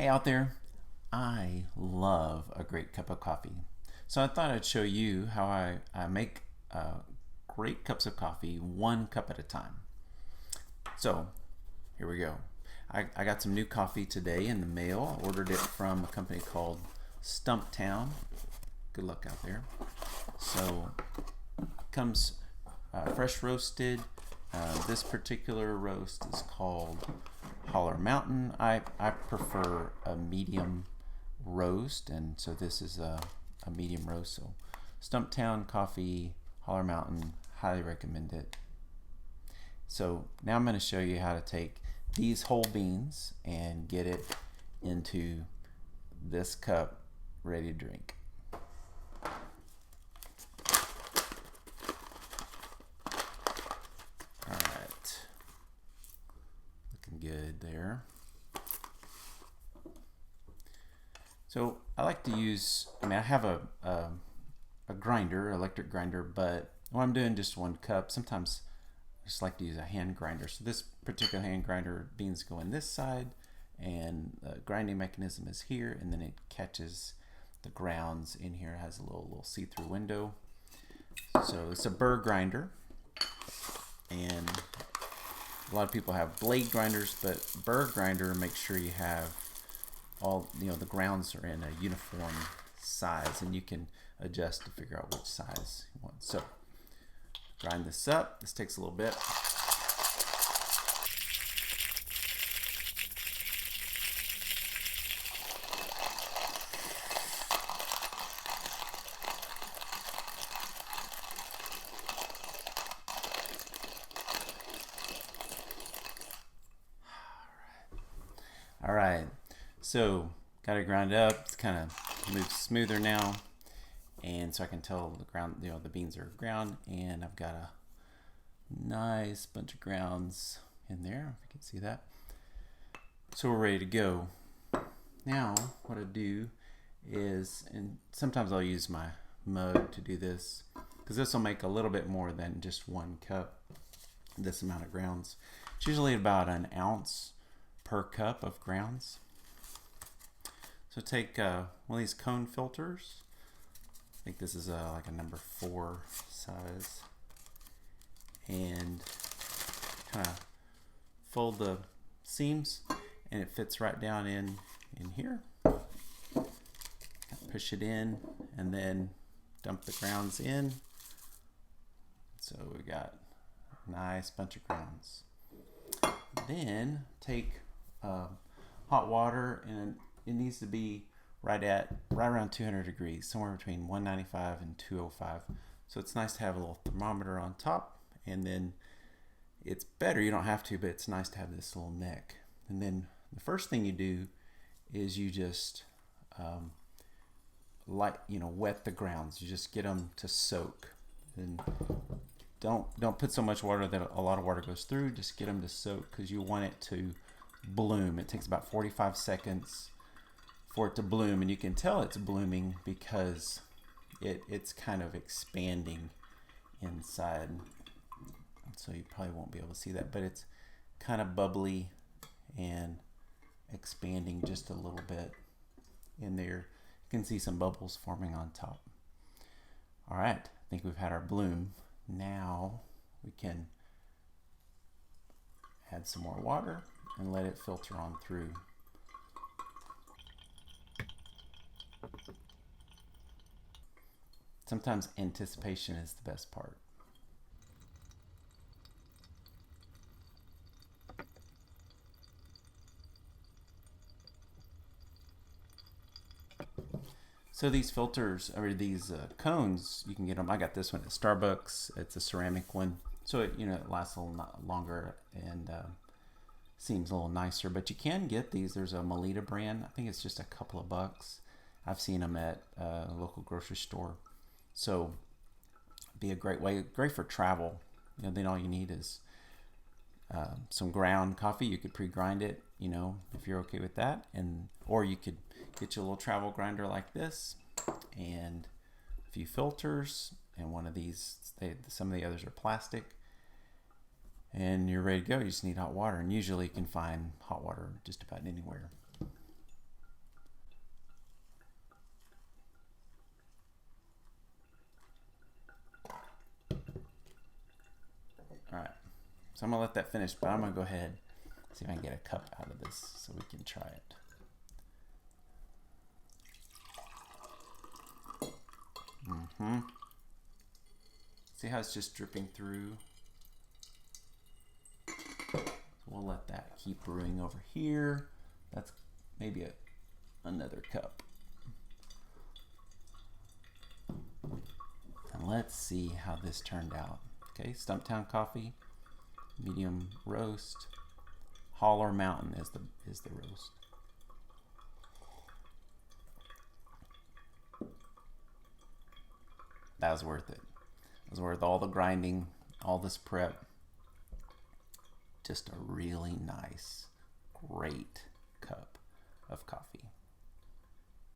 Hey out there, I love a great cup of coffee. So I thought I'd show you how I make great cups of coffee one cup at a time. So here we go. I got some new coffee today in the mail. I ordered it from a company called Stumptown. Good luck out there. So it comes fresh roasted. This particular roast is called Holler Mountain. I prefer a medium roast, and so this is a medium roast. So Stumptown Coffee, Holler Mountain, highly recommend it. So now I'm going to show you how to take these whole beans and get it into this cup ready to drink. Alright, looking good there. So I like to use, I have a grinder, electric grinder, but when I'm doing just one cup, sometimes I just like to use a hand grinder. So this particular hand grinder, beans go in this side, and the grinding mechanism is here, and then it catches the grounds in here. It has a little see-through window. So it's a burr grinder, and a lot of people have blade grinders, but burr grinder makes sure you have all, the grounds are in a uniform size, and you can adjust to figure out which size you want. So grind this up. This takes a little bit. All right, so got it ground up. It's kind of moves smoother now, and so I can tell the ground, the beans are ground, and I've got a nice bunch of grounds in there. If you can see that. So we're ready to go. Now, what I do is, and sometimes I'll use my mug to do this, because this will make a little bit more than just one cup. This amount of grounds. It's usually about an ounce per cup of grounds. So take one of these cone filters. I think this is like a number 4 size, and kind of fold the seams, and it fits right down in here. Push it in, and then dump the grounds in. So we got a nice bunch of grounds. Then take hot water, and it needs to be right around 200 degrees, somewhere between 195 and 205. So it's nice to have a little thermometer on top, and then it's better, you don't have to, but it's nice to have this little neck. And then the first thing you do is you just wet the grounds. You just get them to soak, and don't put so much water that a lot of water goes through. Just get them to soak, because you want it to bloom. It takes about 45 seconds for it to bloom, and you can tell it's blooming because it's kind of expanding inside. So you probably won't be able to see that, but it's kind of bubbly and expanding just a little bit in there. You can see some bubbles forming on top. All right, I think we've had our bloom. Now we can add some more water and let it filter on through. Sometimes anticipation is the best part. So these filters, or these cones, you can get them. I got this one at Starbucks. It's a ceramic one, so it lasts a little longer and seems a little nicer. But you can get these. There's a Melita brand. I think it's just a couple of bucks. I've seen them at a local grocery store. So be a great for travel. Then all you need is some ground coffee. You could pre-grind it, if you're okay with that, or you could get you a little travel grinder like this, and a few filters, and one of these. Some of the others are plastic, and you're ready to go. You just need hot water, and usually you can find hot water just about anywhere. So I'm gonna let that finish, but I'm gonna go ahead and see if I can get a cup out of this so we can try it. See how it's just dripping through? So we'll let that keep brewing over here. That's maybe another cup. And let's see how this turned out. Okay, Stumptown Coffee, medium roast. Holler Mountain is the roast. That was worth it. It was worth all the grinding, all this prep. Just a really nice, great cup of coffee.